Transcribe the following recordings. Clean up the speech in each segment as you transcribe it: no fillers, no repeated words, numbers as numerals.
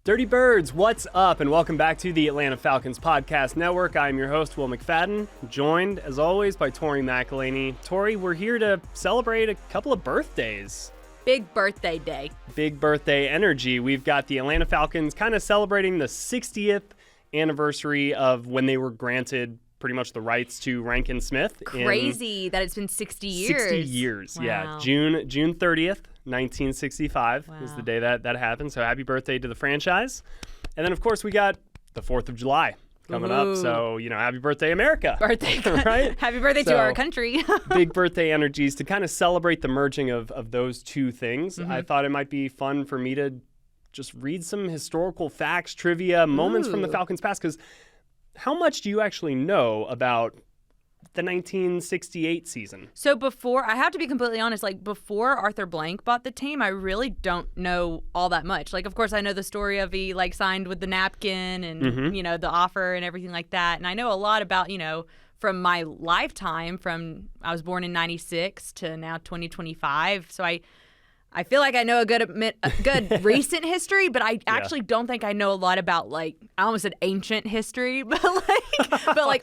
Dirty Birds, what's up? And welcome back to the Atlanta Falcons Podcast Network. I'm your host, Will McFadden, joined, as always, by Tori McElhaney. Tori, we're here to celebrate a couple of birthdays. Big birthday day. Big birthday energy. We've got the Atlanta Falcons kind of celebrating the 60th anniversary of when they were granted pretty much the rights to Rankin Smith. Crazy that it's been 60 years. 60 years, wow. Yeah. June 30th. 1965 wow. is the day that happened. So happy birthday to the franchise. And then, of course, we got the 4th of July coming up. So, happy birthday, America. Birthday. Right? Happy birthday to our country. Big birthday energies to kind of celebrate the merging of those two things. I thought it might be fun for me to just read some historical facts, trivia, moments from the Falcons past. Because how much do you actually know about the 1968 season? So I have to be completely honest, before Arthur Blank bought the team, I really don't know all that much. Of course, I know the story of he signed with the napkin and, the offer and everything like that. And I know a lot about, from my lifetime, I was born in 96 to now 2025. So I feel like I know a good recent history, but I actually don't think I know a lot about I almost said ancient history, but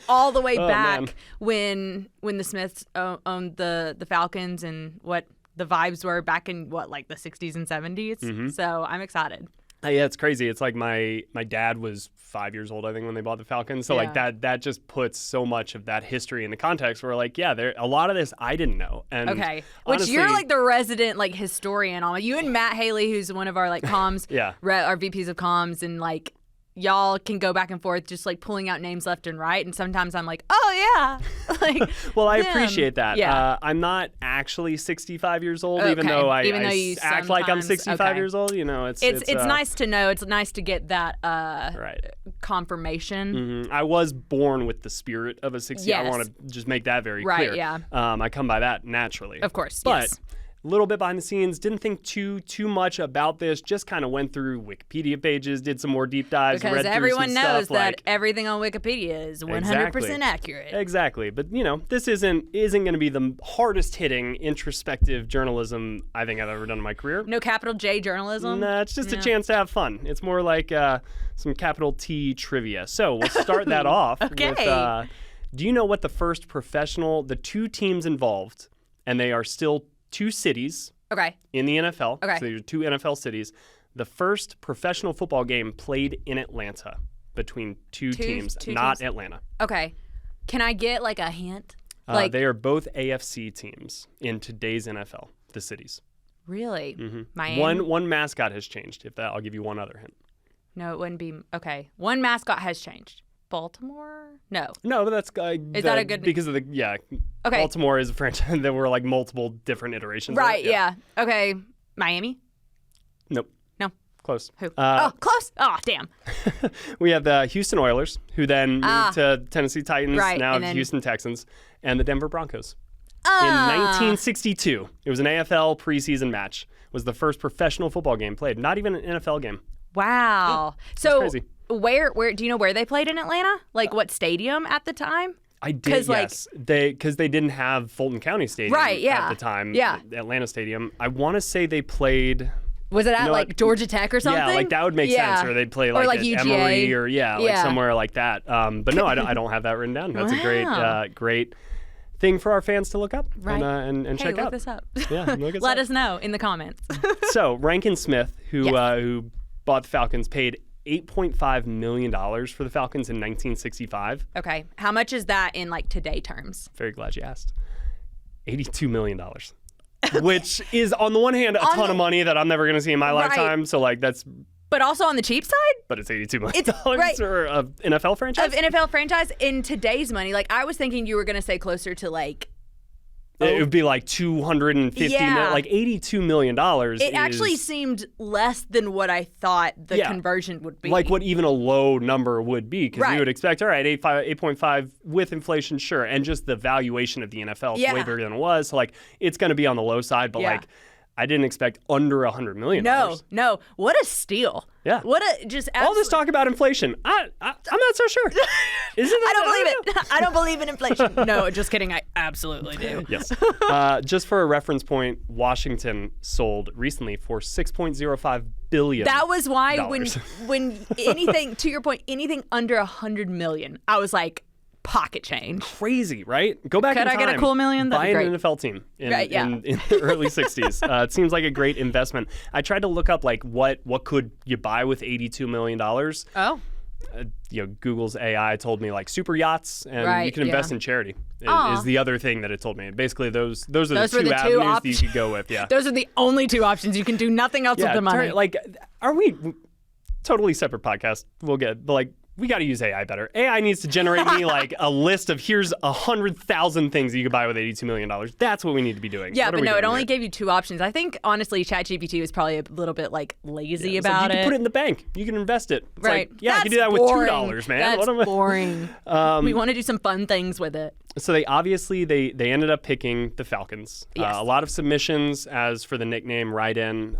all the way back when the Smiths owned the Falcons and what the vibes were back in the 60s and 70s. So I'm excited. Yeah, it's crazy. It's like my dad was 5 years old, I think, when they bought the Falcons. So that just puts so much of that history into context. Where there a lot of this I didn't know. And okay, honestly, which you're the resident historian on it. You and Matt Haley, who's one of our comms, our VPs of comms, and y'all can go back and forth just pulling out names left and right, and sometimes I'm oh yeah, well, I appreciate that. Yeah. I'm not actually 65 years old, even though I act like I'm 65 years old. It's nice to know. It's nice to get that confirmation. I was born with the spirit of a 60. Yes. I want to just make that very right, clear. Yeah. I come by that naturally. Of course, but. Yes. A little bit behind the scenes, didn't think too much about this, just kind of went through Wikipedia pages, did some more deep dives, because read through everyone some knows stuff, that everything on Wikipedia is 100% accurate. Exactly. But, this isn't going to be the hardest hitting introspective journalism I think I've ever done in my career. No capital J journalism? Nah, it's just a chance to have fun. It's more like some capital T trivia. So we'll start that off with, do you know what the two teams involved, and they are still two cities in the NFL. Okay. So these are two NFL cities. The first professional football game played in Atlanta between two teams, not Atlanta. Okay. Can I get a hint? They are both AFC teams in today's NFL, the cities. Really? Mm-hmm. Miami? One mascot has changed. I'll give you one other hint. No, it wouldn't be. Okay. One mascot has changed. Baltimore? No, but that's is that a good because of the Okay. Baltimore is a franchise. There were multiple different iterations. Right. Of it. Yeah. Okay. Miami? Nope. No. Close. Who? Close. Oh, damn. We have the Houston Oilers, who then moved to Tennessee Titans, now the Houston Texans, and the Denver Broncos. In 1962, it was an AFL preseason match. It was the first professional football game played. Not even an NFL game. Wow. Yeah, so crazy. Where do you know where they played in Atlanta? What stadium at the time? I did, yes. Because they didn't have Fulton County Stadium at the time. Yeah. Atlanta Stadium. I want to say they played. Was it at Georgia Tech or something? Yeah, that would make sense. Or they'd play or at UGA. Emory or somewhere like that. But no, I don't have that written down. That's a great thing for our fans to look up and check out. Look this up. Yeah, Let us know in the comments. So Rankin Smith, who bought the Falcons, paid $8.5 million for the Falcons in 1965. Okay. How much is that in today terms? Very glad you asked. $82 million. Which is, on the one hand, a ton of money that I'm never going to see in my lifetime. So, that's... But also on the cheap side? But it's $82 million for an NFL franchise? Of NFL franchise in today's money. I was thinking you were going to say closer to, It would be $250 million. $82 million. It actually seemed less than what I thought the conversion would be. What even a low number would be. Because you would expect, all right, 8.5 with inflation, sure. And just the valuation of the NFL is way bigger than it was. So, it's going to be on the low side. But, I didn't expect under $100 million. No. What a steal. Yeah. What a just all this talk about inflation. I'm not so sure. I don't believe it. I don't believe in inflation. No, just kidding. I absolutely do. Yes. Just for a reference point, Washington sold recently for $6.05 billion. That was why dollars. when anything, to your point, anything under $100 million, I was like, pocket change. Crazy, right? Go back in time. Could I get a cool million? Buy That'd be an great. NFL team in the early 60s. It seems like a great investment. I tried to look up like what could you buy with $82 million. Oh. Google's AI told me like super yachts, and you can invest in charity. Is the other thing that it told me. Basically, those are the two avenues that you could go with. Yeah, those are the only two options. You can do nothing else with the money. Like, are we totally separate podcast? We'll get, but like, we got to use AI better. AI needs to generate me like a list of here's 100,000 things that you could buy with $82 million. That's what we need to be doing. Yeah, but no, it only gave you two options. I think honestly, ChatGPT was probably a little bit like lazy about like, you it. can put it in the bank. You can invest it. It's right. Like, I can do that with $2, man. That's boring. We want to do some fun things with it. So they obviously they ended up picking the Falcons. Yes. A lot of submissions as for the nickname write-in,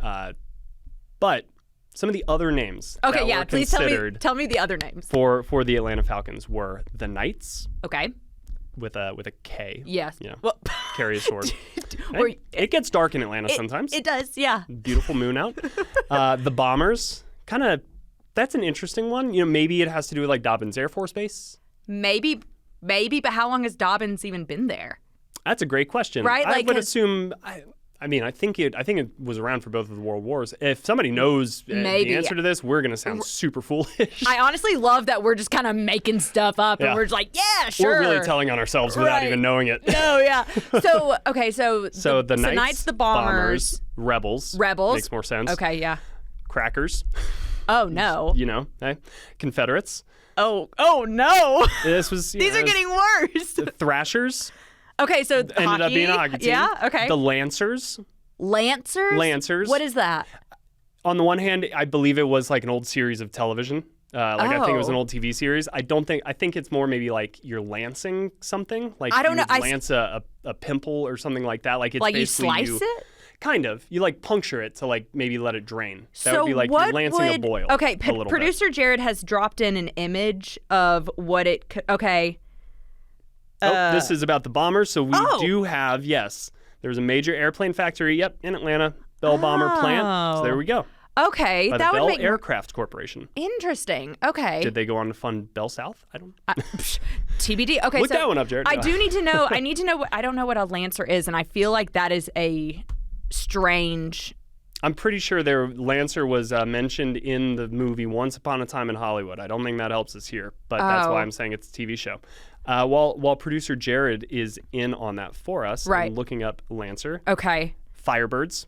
but some of the other names that were please tell me the other names for the Atlanta Falcons were the Knights. Okay. With a K. Yes. Yeah. Well, carry a sword. It gets dark in Atlanta sometimes. It does. Yeah. Beautiful moon out. The Bombers. Kind of. That's an interesting one. Maybe it has to do with like Dobbins Air Force Base. Maybe. But how long has Dobbins even been there? That's a great question. Right. I would assume. I think it was around for both of the World Wars. If somebody knows the answer to this, we're going to sound super foolish. I honestly love that we're just kind of making stuff up and we're just like, yeah, sure. We're really telling on ourselves without even knowing it. No, yeah. So, okay, so the Knights, the Bombers, Rebels. Makes more sense. Okay, yeah. Crackers. Oh, no. Confederates. Oh, no. This was These are getting worse. The Thrashers. Okay, so ended up being a hockey team. Yeah, okay. The Lancers. Lancers? What is that? On the one hand, I believe it was like an old series of television. I think it was an old TV series. I think it's more maybe like you're lancing something. Like I don't know. Lance a pimple or something like that. Like it's like basically you slice it? Kind of. You like puncture it to like maybe let it drain. That So would be like you're lancing a boil. Okay, producer Jared has dropped in an image of what it could. Okay. This is about the Bombers. So we do have, there's a major airplane factory, in Atlanta, Bell Bomber plant. So there we go. Okay, By that the would Bell make Aircraft Corporation. Interesting. Okay. Did they go on to fund Bell South? I don't know. TBD. Okay, Look that one up, Jared. I do need to know. I need to know. I don't know what a Lancer is, and I feel like that is a strange. I'm pretty sure their Lancer was mentioned in the movie Once Upon a Time in Hollywood. I don't think that helps us here, but that's why I'm saying it's a TV show. While producer Jared is in on that for us, and looking up Lancer. Okay. Firebirds.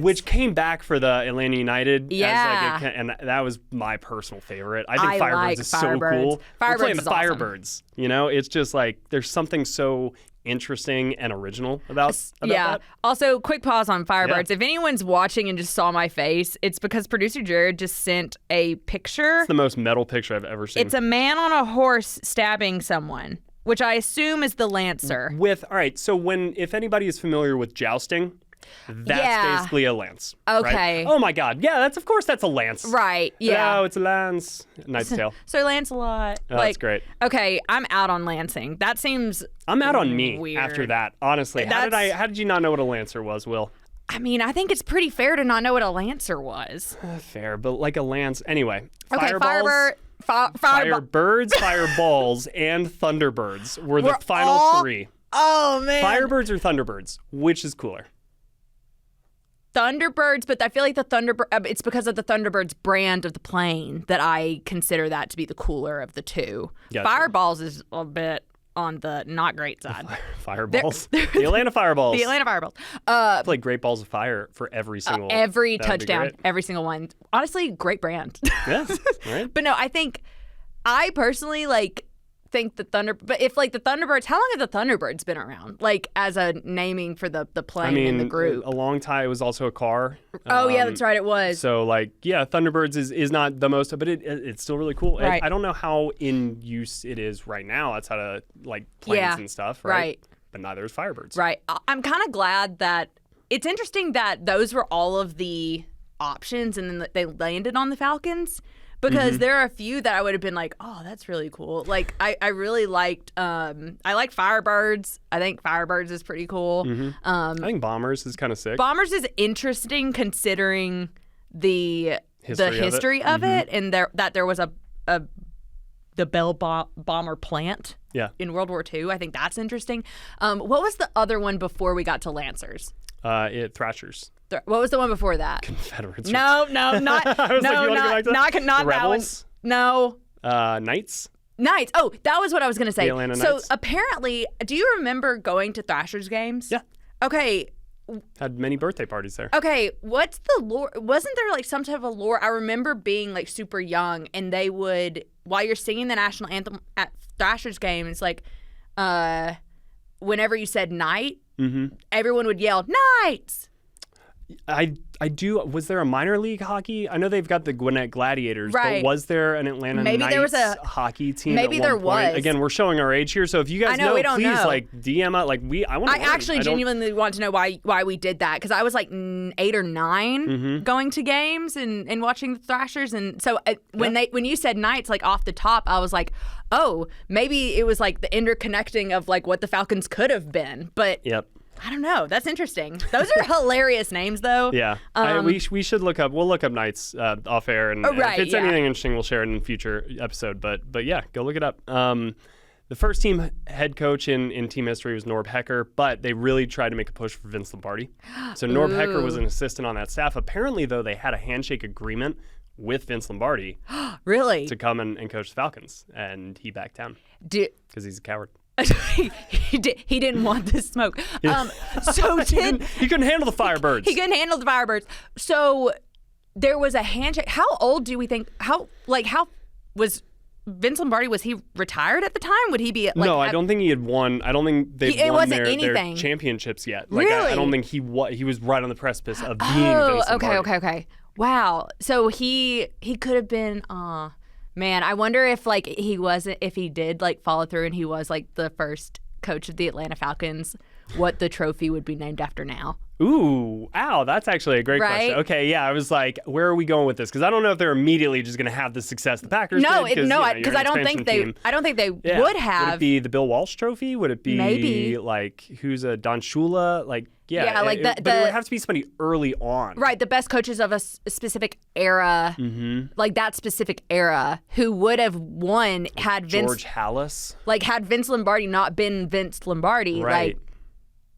Which came back for the Atlanta United. Yeah. And that was my personal favorite. I think Firebirds like is Firebirds. so cool. We're playing the is awesome. Firebirds. It's just like there's something so interesting and original about that. Also, quick pause on Firebirds. If anyone's watching and just saw my face, it's because producer Jared just sent a picture. It's the most metal picture I've ever seen. It's a man on a horse stabbing someone, which I assume is the Lancer. So if anybody is familiar with jousting, that's basically a lance. Okay. Right? Oh my God. Yeah, of course that's a lance. Right. Yeah. Oh, it's a lance. Knight's Tale. So Lancelot. Oh, that's great. Okay, I'm out on lancing. That seems I'm out on me weird. after that. Honestly, how did you not know what a lancer was, Will? I mean, I think it's pretty fair to not know what a Lancer was. Fair, but like a lance. Anyway. Okay, Firebirds, Fireballs, and Thunderbirds were the final three. Oh, man. Firebirds or Thunderbirds? Which is cooler? Thunderbirds, but I feel like it's because of the Thunderbirds brand of the plane that I consider that to be the cooler of the two. Gotcha. Fireballs is a bit on the not great side. Fireballs. The Atlanta Fireballs. The Atlanta Fireballs. Play great balls of fire for every single every touchdown, every single one. Honestly, great brand. Yeah, right. But no, I personally think the but if the Thunderbirds, how long have the Thunderbirds been around? As a naming for the plane in the group. A long time. It was also a car. Oh yeah, that's right. It was. So Thunderbirds is not the most, but it's still really cool. Right. I don't know how in use it is right now. That's how to planes and stuff, right? Right. But neither is Firebirds. Right. I'm kind of glad that it's interesting that those were all of the options, and then they landed on the Falcons. Because there are a few that I would have been like, oh, that's really cool. I really liked, I like Firebirds. I think Firebirds is pretty cool. I think Bombers is kind of sick. Bombers is interesting considering the history of it, and that there was the Bell bomber plant in World War II. I think that's interesting. What was the other one before we got to Lancers? Thrashers. What was the one before that? Confederates. No, not that Rebels? one. No. Knights. Knights. Oh, that was what I was going to say. The Atlanta so Knights. Apparently, do you remember going to Thrashers games? Yeah. Okay. Had many birthday parties there. Okay, what's the lore? Wasn't there like some type of lore? I remember being like super young, and they would, while you're singing the national anthem at Thrashers game, it's like, whenever you said night, everyone would yell Knights. I do. Was there a minor league hockey? I know they've got the Gwinnett Gladiators, right. but was there an Atlanta Knights there was a hockey team? Maybe at there one point? was. Again, we're showing our age here, so if you guys we don't please know. like DM us. Like I want. I actually genuinely want to know why we did that, because I was like 8 or 9 going to games and watching the Thrashers, and so when you said Knights, like off the top, I was like, oh, maybe it was like the interconnecting of like what the Falcons could have been, but. Yep. I don't know. That's interesting. Those are hilarious names, though. Yeah. We should look up. We'll look up Knights off air, and if it's anything interesting, we'll share it in a future episode. But yeah, go look it up. The first team head coach in team history was Norb Hecker, but they really tried to make a push for Vince Lombardi. So Norb Hecker was an assistant on that staff. Apparently, though, they had a handshake agreement with Vince Lombardi. Really? To come and coach the Falcons, and he backed down because he's a coward. He didn't want the smoke. So he couldn't handle the Firebirds. He couldn't handle the Firebirds. So there was a handshake. How old do we think? How was Vince Lombardi? Was he retired at the time? Would he be? No, I don't think he had won. I don't think they won their championships yet. Like really? I don't think he was right on the precipice of being Vince Lombardi. Okay. Wow. So he could have been. Man, I wonder if if he did like follow through and he was like the first coach of the Atlanta Falcons, what the trophy would be named after now. Ooh, that's actually a great question. Okay, yeah, I was like, where are we going with this? Because I don't know if they're immediately just going to have the success the Packers did. Because I don't think they would have. Would it be the Bill Walsh Trophy? Would it be maybe like who's a Don Shula? Like but it would have to be somebody early on. Right, the best coaches of a specific era, like that specific era, who would have won had George Halas. Like had Vince Lombardi not been Vince Lombardi. Right.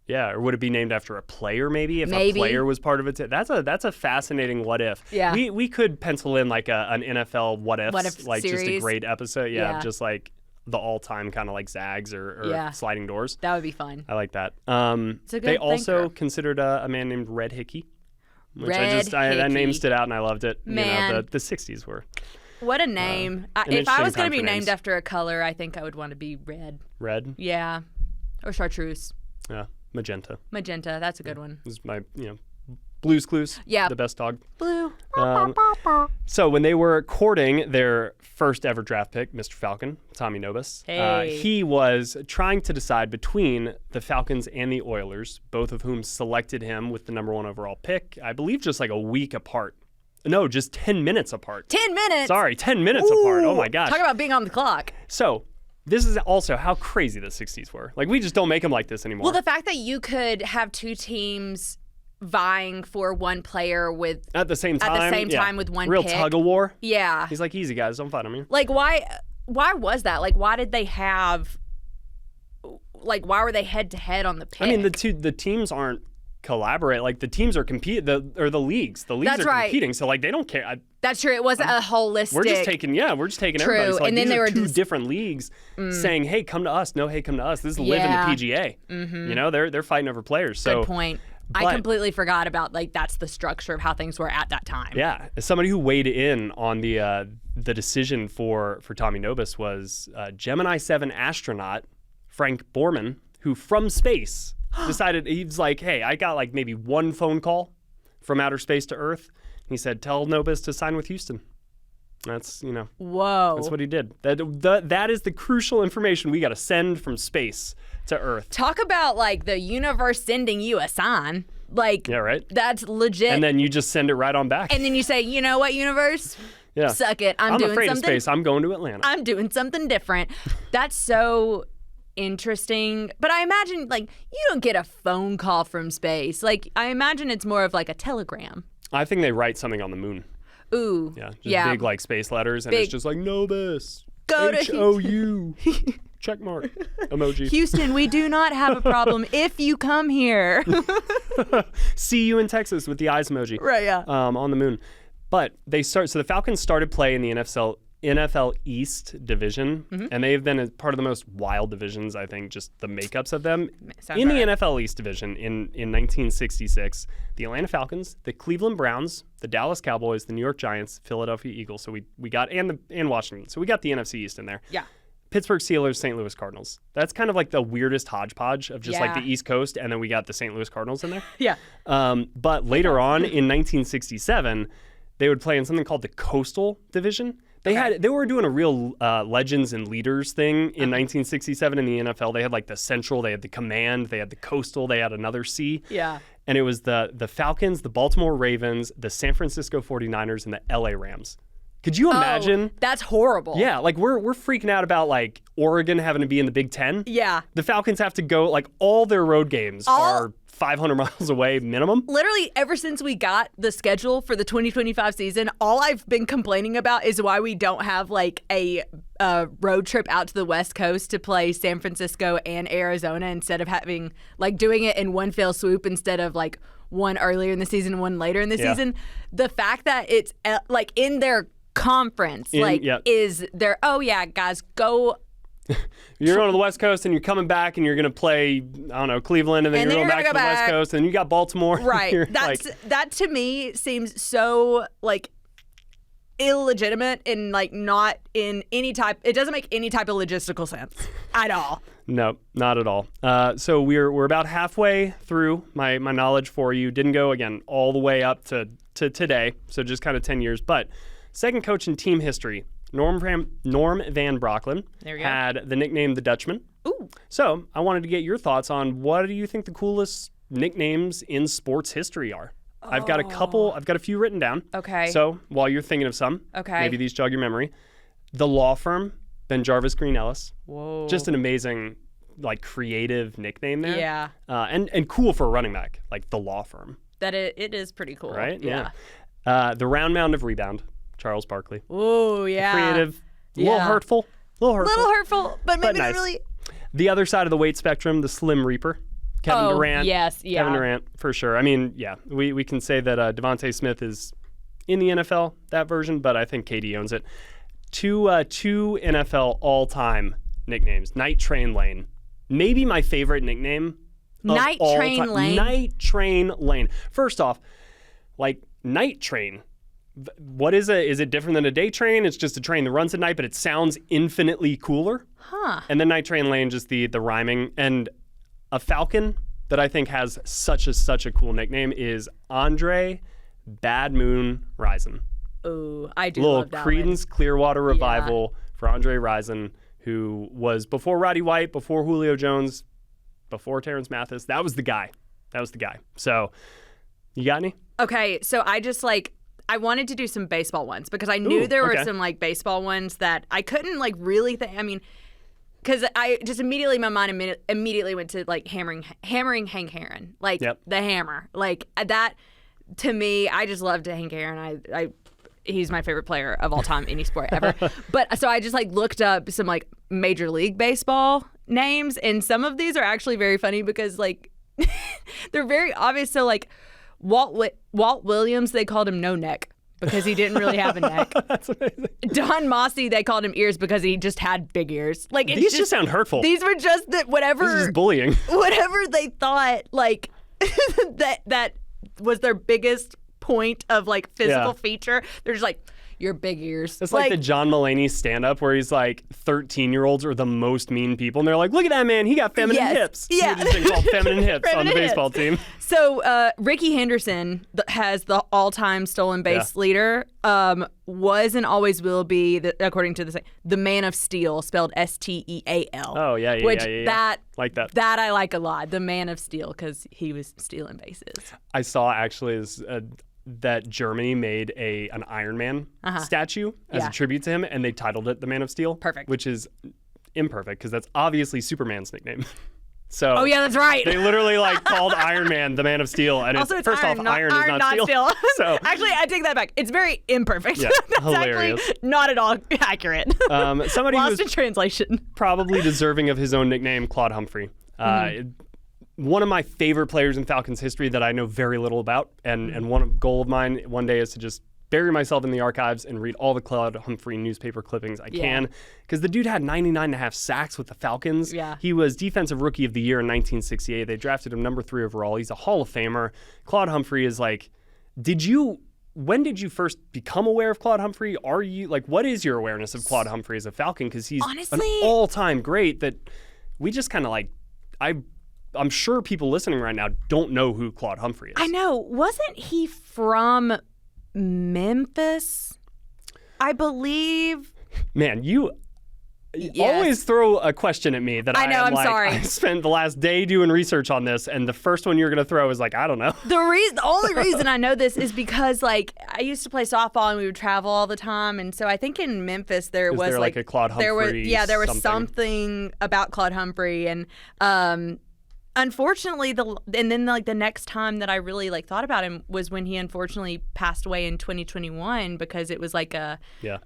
Yeah, or would it be named after a player maybe? If a player was part of it? That's a fascinating what if. Yeah. We could pencil in like an NFL what if like series. Just a great episode. Yeah, just like the all-time kind of like Zags or sliding doors. That would be fun. I like that. They also considered a man named Red Hickey. Which Hickey. That name stood out and I loved it. Man. You know, the 60s were. What a name. If I was going to be named after a color, I think I would want to be red. Red? Yeah. Or chartreuse. Yeah. Magenta. That's a good one. This is my, Blue's Clues. Yeah. The best dog. Blue. So when they were courting their first ever draft pick, Mr. Falcon, Tommy Nobis, he was trying to decide between the Falcons and the Oilers, both of whom selected him with the number 1 overall pick, I believe just like a week apart. No, just 10 minutes apart. 10 minutes? Sorry, 10 minutes apart. Oh my gosh. Talk about being on the clock. So this is also how crazy the 60s were. Like, we just don't make them like this anymore. Well, the fact that you could have two teams vying for one player with at the same time with one real pick. Tug of war. Yeah. He's like, easy guys, don't fight on me. Like, why was that? Like, why did they have? Like, why were they head to head on the pick? I mean, the teams aren't collaborate. Like, the teams are the leagues. The leagues are competing. So like, they don't care. That's true. It wasn't a holistic. We're just taking everybody. So, like, and then they were two different leagues saying, "Hey, come to us." No, hey, come to us. This is live in the PGA. Mm-hmm. You know, they're fighting over players. So good point. I completely forgot about that's the structure of how things were at that time. Yeah, as somebody who weighed in on the decision for Tommy Nobis was Gemini 7 astronaut Frank Borman, who from space decided, he was like, hey, I got like maybe one phone call from outer space to Earth. He said, tell Nobis to sign with Houston. That's, Whoa. That's what he did. That is the crucial information we got to send from space to Earth. Talk about like the universe sending you a sign. Like, yeah, right? That's legit. And then you just send it right on back. And then you say, you know what, universe? Yeah. Suck it. I'm doing afraid something. of space. I'm going to Atlanta. I'm doing something different. That's so interesting. But I imagine, like, you don't get a phone call from space. Like, I imagine it's more of like a telegram. I think they write something on the moon. Ooh. Yeah, just big like space letters, and it's just like Novus. Go to H-O-U. Check mark. Emoji. Houston, we do not have a problem if you come here. See you in Texas with the eyes emoji. Right, yeah. On the moon. But so the Falcons started play in the NFL East division, and they've been a part of the most wild divisions, I think, just the makeups of them. In the NFL East division in 1966, the Atlanta Falcons, the Cleveland Browns, the Dallas Cowboys, the New York Giants, Philadelphia Eagles, so we got, and Washington. So we got the NFC East in there. Yeah. Pittsburgh Steelers, St. Louis Cardinals. That's kind of like the weirdest hodgepodge of just like the East Coast, and then we got the St. Louis Cardinals in there. Yeah. But later on in 1967, they would play in something called the Coastal Division. They were doing a real legends and leaders thing in 1967 in the NFL. They had like the Central, they had the Command, they had the Coastal, they had another C. Yeah. And it was the Falcons, the Baltimore Ravens, the San Francisco 49ers, and the LA Rams. Could you imagine? That's horrible. Yeah, like we're freaking out about like Oregon having to be in the Big Ten. Yeah. The Falcons have to go, like all their road games are 500 miles away minimum. Literally, ever since we got the schedule for the 2025 season, all I've been complaining about is why we don't have like a road trip out to the West Coast to play San Francisco and Arizona instead of having like doing it in one fell swoop instead of like one earlier in the season, one later in the season. The fact that it's like in their conference, is there, oh yeah, guys, go. You're going to the West Coast and you're coming back and you're going to play, I don't know, Cleveland, and then you're going back to the West Coast and you got Baltimore. Right. That to me seems so like illegitimate and like not in any type, it doesn't make any type of logistical sense at all. No, not at all. So we're about halfway through my knowledge for you. Didn't go, again, all the way up to today, so just kind of 10 years. But second coach in team history, Norm Van Brocklin, had the nickname the Dutchman. Ooh. So I wanted to get your thoughts on what do you think the coolest nicknames in sports history are? I've got a few written down. Okay. So while you're thinking of some, maybe these jog your memory. The law firm, Ben Jarvis Green Ellis. Whoa. Just an amazing, like, creative nickname there. Yeah. And cool for a running back, like the law firm. That it is pretty cool. Right? Yeah. The round mound of rebound, Charles Barkley. Oh, yeah. Creative, a little hurtful. Little hurtful, but maybe nice. not really. The other side of the weight spectrum, the Slim Reaper. Kevin Durant. Yes, yeah. Kevin Durant, for sure. I mean, yeah, we can say that Devontae Smith is in the NFL, that version, but I think KD owns it. Two NFL all-time nicknames. Night Train Lane. Maybe my favorite nickname of Night all Train time. Lane? Night Train Lane. First off, like, night train. What is it? Is it different than a day train? It's just a train that runs at night, but it sounds infinitely cooler. Huh. And then Night Train Lane, just the rhyming. And a Falcon that I think has such a cool nickname is Andre Bad Moon Rison. Oh, I do love that one. Little Creedence Clearwater Revival for Andre Rison, who was before Roddy White, before Julio Jones, before Terrence Mathis. That was the guy. So, you got any? Okay, so I wanted to do some baseball ones because I knew there were some like baseball ones that I couldn't like really think. I mean, because I just my mind immediately went to like hammering Hank Aaron, like the hammer, like that. To me, I just loved Hank Aaron. He's my favorite player of all time, any sport ever. But so I just like looked up some like Major League Baseball names, and some of these are actually very funny because like they're very obvious. So like Walt Williams, they called him No Neck because he didn't really have a neck. That's amazing. Don Mossy, they called him Ears because he just had big ears. Like these just sound hurtful. These were just whatever. This is just bullying. Whatever they thought like that was their biggest point of like physical feature. They're just like, your big ears. It's like the John Mulaney stand-up where he's like 13-year-olds are the most mean people, and they're like, look at that man, he got feminine hips. Yeah. This thing called feminine hips on the baseball team. So Ricky Henderson has the all-time stolen base leader. Was and always will be, according to the Man of Steel, spelled Steal. Oh yeah. That like that. That I like a lot. The Man of Steel, because he was stealing bases. I saw actually that Germany made an Iron Man statue as a tribute to him, and they titled it the Man of Steel. Perfect. Which is imperfect because that's obviously Superman's nickname. So Oh yeah, that's right. they literally like called Iron Man the Man of Steel, and Also, it's, it's first iron, off, not, iron is not steel. So actually, I take that back. It's very imperfect. Yeah, That's hilarious. actually not at all accurate. Somebody Lost who's in translation. probably deserving of his own nickname, Claude Humphrey. One of my favorite players in Falcons history that I know very little about, and one goal of mine one day is to just bury myself in the archives and read all the Claude Humphrey newspaper clippings I can, because the dude had 99.5 sacks with the Falcons. Yeah. He was Defensive Rookie of the Year in 1968. They drafted him number 3 overall. He's a Hall of Famer. Claude Humphrey is like, when did you first become aware of Claude Humphrey? Are you, like, what is your awareness of Claude Humphrey as a Falcon? Because he's honestly an all-time great that we just kind of like, I'm sure people listening right now don't know who Claude Humphrey is. I know. Wasn't he from Memphis? I believe. Man, you always throw a question at me that I know, I'm sorry. I spent the last day doing research on this, and the first one you're going to throw is like, I don't know. The only reason I know this is because, like, I used to play softball and we would travel all the time, and so I think in Memphis there was like a Claude Humphrey. There was something about Claude Humphrey, and unfortunately, the next time that I really like thought about him was when he unfortunately passed away in 2021, because it was like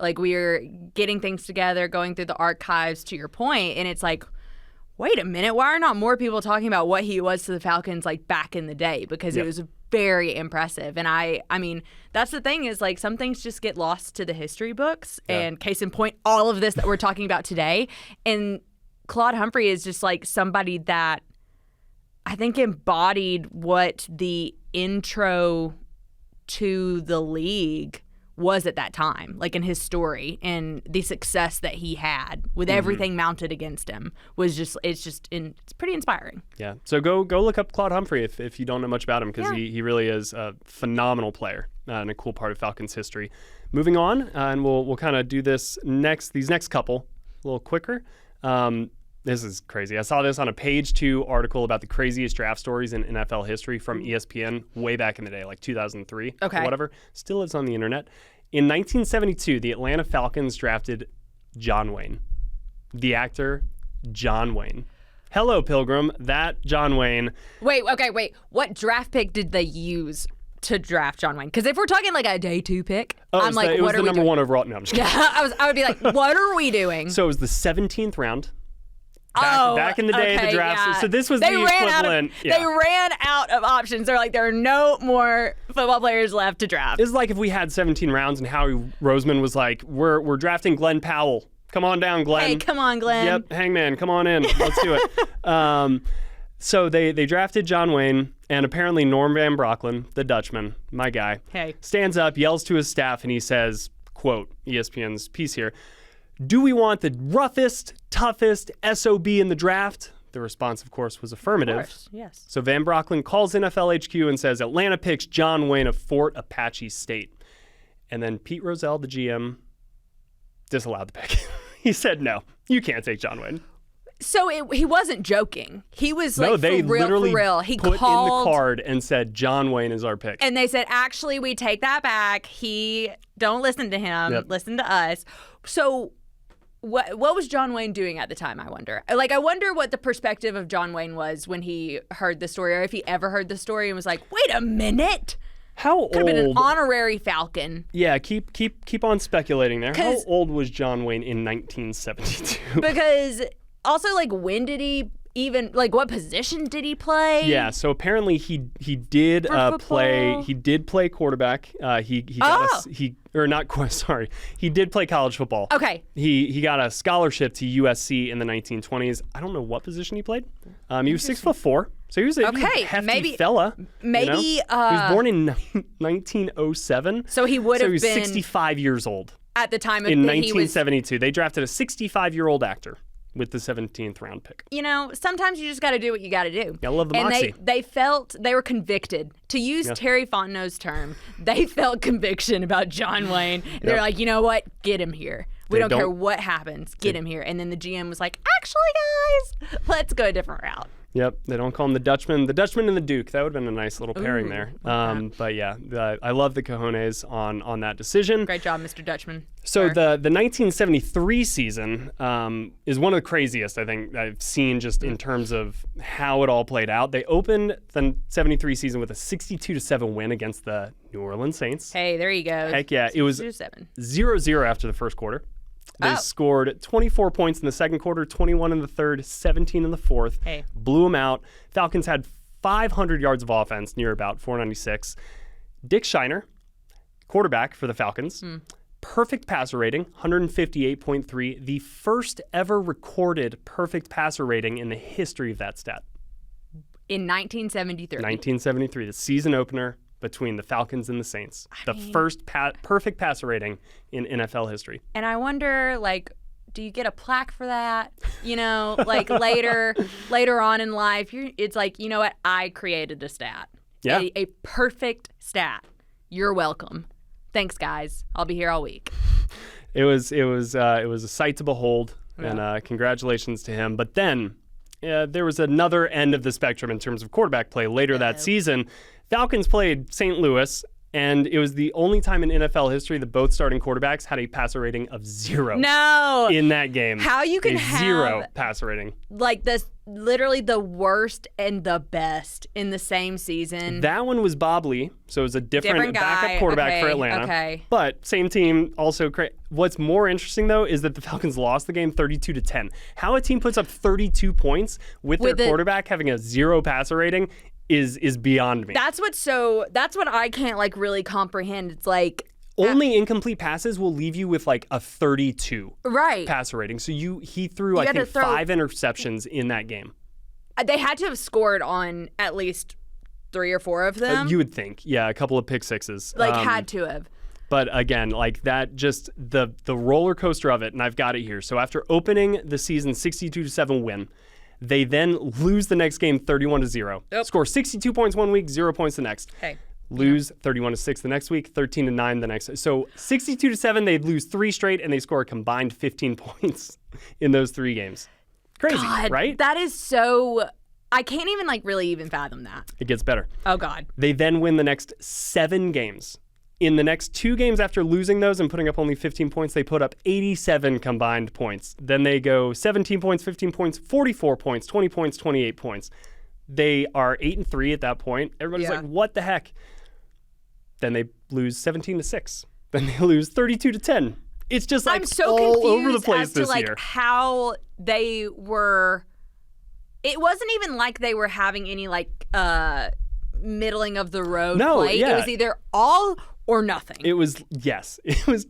like we were getting things together, going through the archives, to your point, and it's like, wait a minute, why are not more people talking about what he was to the Falcons like back in the day? Because it was very impressive. And I mean, that's the thing, is like some things just get lost to the history books, and case in point, all of this that we're talking about today. And Claude Humphrey is just like somebody that I think embodied what the intro to the league was at that time, like in his story, and the success that he had with everything mounted against him was just, it's pretty inspiring. Yeah. So go look up Claude Humphrey if you don't know much about him, because he really is a phenomenal player and a cool part of Falcons history. Moving on, and we'll kind of do these next couple a little quicker. This is crazy. I saw this on a Page 2 article about the craziest draft stories in NFL history from ESPN way back in the day, like 2003 or whatever. Still is on the internet. In 1972, the Atlanta Falcons drafted John Wayne, the actor John Wayne. Hello, Pilgrim. That John Wayne. Wait. What draft pick did they use to draft John Wayne? Because if we're talking like a day 2 pick, I'm like, what are we doing? It was the number 1 overall. No, I'm just kidding. I would be like, what are we doing? So it was the 17th round. Back in the day of the draft. Yeah. So this was the equivalent. They ran out of options. They're like, there are no more football players left to draft. It's like if we had 17 rounds and Howie Roseman was like, we're drafting Glenn Powell. Come on down, Glenn. Hey, come on, Glenn. Yep, Hangman, come on in. Let's do it. So they drafted John Wayne, and apparently Norm Van Brocklin, the Dutchman, my guy, stands up, yells to his staff, and he says, quote, ESPN's piece here, "Do we want the roughest, toughest SOB in the draft?" The response, of course, was affirmative. Of course, yes. So Van Brocklin calls NFL HQ and says, "Atlanta picks John Wayne of Fort Apache State." And then Pete Rozelle, the GM, disallowed the pick. He said, "No, you can't take John Wayne." So he wasn't joking. He was like, they for real, literally for real. He put called in the card and said, "John Wayne is our pick." And they said, actually, we take that back. Don't listen to him. Listen to us. So what was John Wayne doing at the time, I wonder? Like, I wonder what the perspective of John Wayne was when he heard the story, or if he ever heard the story and was like, wait a minute. How old? Could have been an honorary Falcon. Yeah, keep on speculating there. How old was John Wayne in 1972? Because also, like, when did he even, like, what position did he play? Yeah, so apparently he did play. He did play quarterback. He did play college football. Okay. He got a scholarship to USC in the 1920s. I don't know what position he played. He was 6'4", so he was a hefty fella. Maybe he was born in 1907. So he would have been 65 years old at the time in 1972. They drafted a 65-year-old actor with the 17th round pick. You know, sometimes you just got to do what you got to do. I love the moxie. And they were convicted. To use Terry Fontenot's term, they felt conviction about John Wayne. They're like, you know what? Get him here. We don't care what happens. Get him here. And then the GM was like, actually, guys, let's go a different route. Yep, they don't call him the Dutchman. The Dutchman and the Duke. That would have been a nice little pairing there. But yeah, I love the cojones on that decision. Great job, Mr. Dutchman. So the 1973 season is one of the craziest I think I've seen just in terms of how it all played out. They opened the 73 season with a 62-7 win against the New Orleans Saints. Hey, there you go. Heck yeah. It was 0-0 after the first quarter. They scored 24 points in the second quarter, 21 in the third, 17 in the fourth. Hey. Blew them out. Falcons had 500 yards of offense, near about 496. Dick Shiner, quarterback for the Falcons. Perfect passer rating, 158.3. The first ever recorded perfect passer rating in the history of that stat. In 1973. 1973, the season opener between the Falcons and the Saints. The first perfect passer rating in NFL history. And I wonder, like, do you get a plaque for that? You know, like later on in life, it's like, you know what? I created a stat. Yeah. A perfect stat. You're welcome. Thanks, guys. I'll be here all week. It was a sight to behold, and congratulations to him. But then there was another end of the spectrum in terms of quarterback play later that season. Falcons played St. Louis, and it was the only time in NFL history that both starting quarterbacks had a passer rating of 0. No. In that game. How you can have 0 passer rating. Like this, literally the worst and the best in the same season. That one was Bob Lee, so it was a different backup quarterback for Atlanta. Okay. But same team, also what's more interesting though is that the Falcons lost the game 32-10. How a team puts up 32 points with their quarterback having a 0 passer rating is beyond me. That's what I can't like really comprehend. It's like only incomplete passes will leave you with like a 32 passer rating. So he threw I think 5 interceptions in that game. They had to have scored on at least 3 or 4 of them. You would think, yeah, a couple of pick sixes. Like had to have. But again, like that, just the roller coaster of it, and I've got it here. So after opening the season 62-7 win. They then lose the next game 31-0. Yep. Score 62 points one week, 0 points the next. Hey. Lose 31-6 the next week, 13-9 the next. So 62-7, they'd lose 3 straight, and they score a combined 15 points in those 3 games. Crazy, God, right? That is so. I can't even like really even fathom that. It gets better. Oh God. They then win the next 7 games. In the next 2 games after losing those and putting up only 15 points, they put up 87 combined points. Then they go 17 points, 15 points, 44 points, 20 points, 28 points. They are 8-3 at that point. Everybody's like, what the heck? Then they lose 17-6. Then they lose 32-10. It's just like I'm so all over the place as to, this like, year. How they were. It wasn't even like they were having any like middling of the road play. Yeah. It was either all or nothing. It was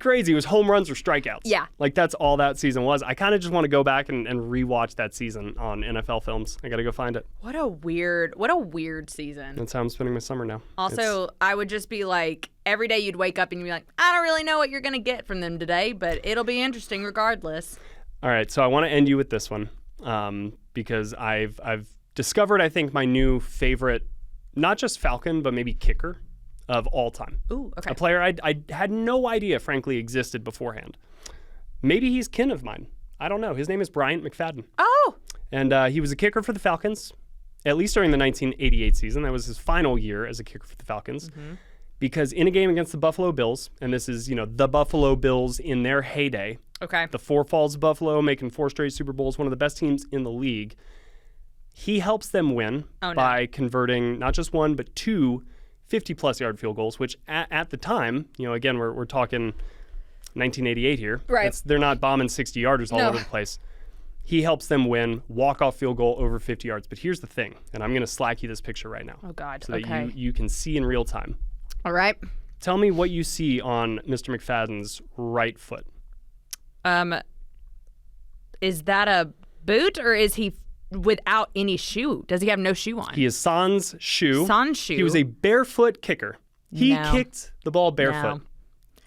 crazy. It was home runs or strikeouts. Yeah. Like that's all that season was. I kind of just want to go back and rewatch that season on NFL films. I got to go find it. What a weird season. That's how I'm spending my summer now. Also, I would just be like, every day you'd wake up and you'd be like, I don't really know what you're going to get from them today, but it'll be interesting regardless. All right. So I want to end you with this one because I've discovered, I think, my new favorite, not just Falcon, but maybe kicker of all time. Ooh, okay. A player I had no idea, frankly, existed beforehand. Maybe he's kin of mine. I don't know. His name is Bryant McFadden. Oh! And he was a kicker for the Falcons, at least during the 1988 season. That was his final year as a kicker for the Falcons. Mm-hmm. Because in a game against the Buffalo Bills, and this is, the Buffalo Bills in their heyday. Okay. The Four Falls Buffalo, making 4 straight Super Bowls, one of the best teams in the league. He helps them win by converting not just 1, but 2 50-plus yard field goals, which at the time, again, we're talking 1988 here. Right. They're not bombing 60-yarders all over the place. He helps them win, walk-off field goal over 50 yards. But here's the thing, and I'm going to slack you this picture right now. Oh, God. So that you can see in real time. All right. Tell me what you see on Mr. McFadden's right foot. Is that a boot, or is he without any shoe? Does he have no shoe on? He is sans shoe. Sans shoe. He was a barefoot kicker. He kicked the ball barefoot.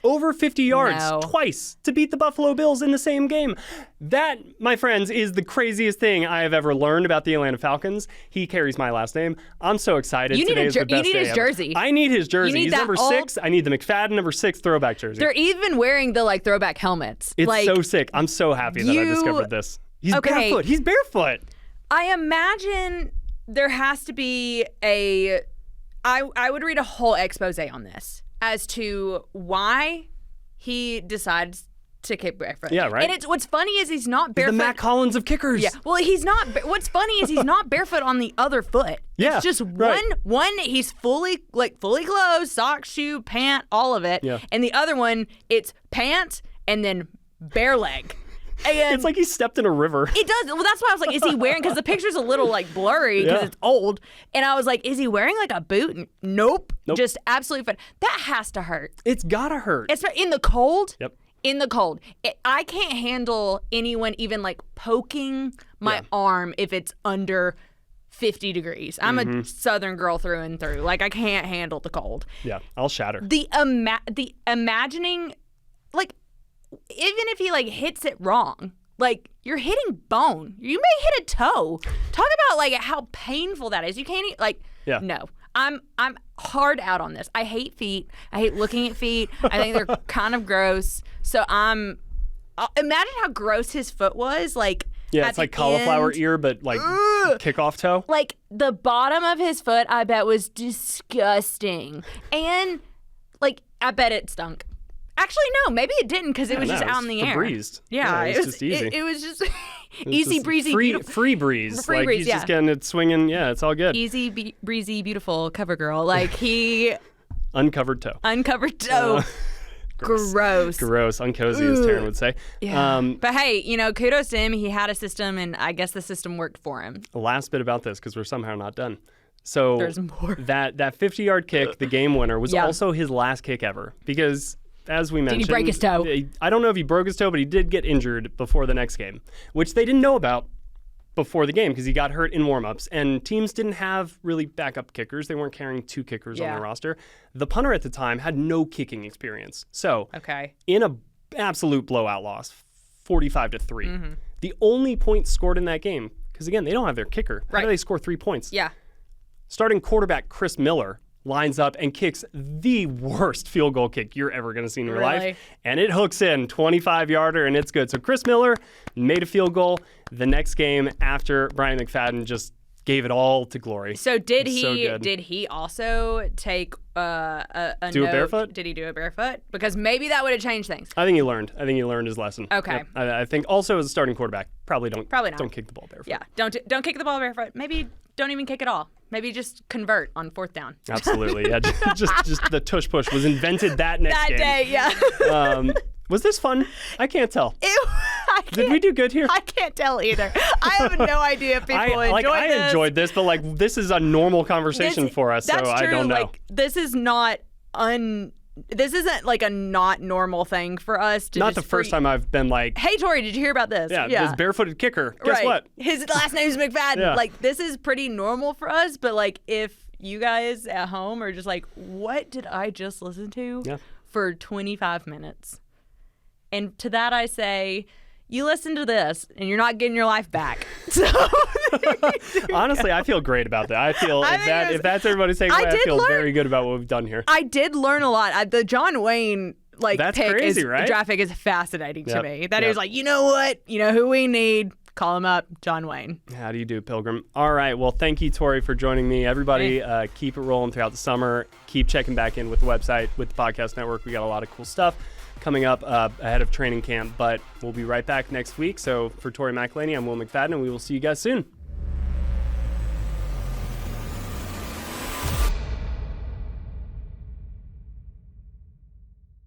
Over 50 yards twice to beat the Buffalo Bills in the same game. That, my friends, is the craziest thing I have ever learned about the Atlanta Falcons. He carries my last name. I'm so excited. You need Today is the best you need day his ever. jersey. I need his jersey. He's number old... 6. I need the McFadden number 6 throwback jersey. They're even wearing the throwback helmets. It's so sick. I'm so happy that I discovered this. He's barefoot. He's barefoot. I imagine there has to be I would read a whole expose on this as to why he decides to kick barefoot. Yeah, right. And what's funny is he's not barefoot. He's the Matt Collins of kickers. Yeah. Well, he's not. What's funny is he's not barefoot on the other foot. Yeah. It's just right. one. He's fully clothed, sock, shoe, pant, all of it. Yeah. And the other one, it's pant and then bare leg. And it's like he stepped in a river. It does. Well, that's why I was like, is he wearing? Because the picture's a little like blurry because it's old. And I was like, is he wearing like a boot? Nope. Just absolutely fine. That has to hurt. It's gotta hurt. It's in the cold. Yep. In the cold. I can't handle anyone even like poking my arm if it's under 50 degrees. I'm a Southern girl through and through. Like, I can't handle the cold. Yeah, I'll shatter. The imagining, like, even if he like hits it wrong, like, you're hitting bone. You may hit a toe. Talk about like how painful that is. You can't no. I'm hard out on this. I hate feet. I hate looking at feet. I think they're kind of gross. So imagine how gross his foot was. Like, yeah, it's like cauliflower ear, but like kickoff toe. Like, the bottom of his foot, I bet, was disgusting. And like, I bet it stunk. Actually, no, maybe it didn't because it was just out in the air. Breezed. Yeah, it was just easy. It was just easy, breezy, beautiful. Free breeze. Free like, breeze, he's just getting it swinging. Yeah, it's all good. Easy, breezy, beautiful cover girl. Like, he... Uncovered toe. Gross. Gross. Uncozy, as Taryn would say. Yeah. But hey, kudos to him. He had a system, and I guess the system worked for him. The last bit about this, because we're somehow not done. So there's more. That 50-yard kick, the game winner, was also his last kick ever. Because, as we mentioned... Did he break his toe? I don't know if he broke his toe, but he did get injured before the next game, which they didn't know about before the game because he got hurt in warm-ups, and teams didn't have really backup kickers. They weren't carrying two kickers on their roster. The punter at the time had no kicking experience. So in a absolute blowout loss, 45-3, the only point scored in that game, because again, they don't have their kicker. How do they score 3 points? Yeah. Starting quarterback Chris Miller lines up and kicks the worst field goal kick you're ever going to see in your life. And it hooks in, 25-yarder, and it's good. So Chris Miller made a field goal the next game after Brian McFadden just gave it all to glory. So did he also take a do note? It barefoot? Did he do it barefoot? Because maybe that would have changed things. I think he learned. His lesson. Okay. Yep. I think also as a starting quarterback, probably not. Don't kick the ball barefoot. Yeah, don't kick the ball barefoot. Maybe don't even kick it all. Maybe just convert on fourth down. Absolutely. Yeah, just the tush push was invented that next game. That day, yeah. Was this fun? I can't tell. Did we do good here? I can't tell either. I have no idea if people enjoyed this. I enjoyed this, but like this is a normal conversation for us, so I don't know. Like, this is not this isn't like a not normal thing for us to not the first time I've been like, hey Tori, did you hear about this? Yeah. This barefooted kicker. Guess what? His last name's McFadden. Like, this is pretty normal for us, but like, if you guys at home are just like, what did I just listen to for 25 minutes? And to that I say, you listen to this and you're not getting your life back. So honestly, I feel great about that. I feel if that's everybody's takeaway, I feel very good about what we've done here. I did learn a lot. The John Wayne that's pick crazy, right? Draft pick is fascinating to me. That is like, you know what? You know who we need? Call him up, John Wayne. How do you do, Pilgrim? All right. Well, thank you, Tori, for joining me. Everybody, keep it rolling throughout the summer. Keep checking back in with the website, with the podcast network. We got a lot of cool stuff coming up ahead of training camp, but we'll be right back next week. So for Tori McElhaney, I'm Will McFadden, and we will see you guys soon.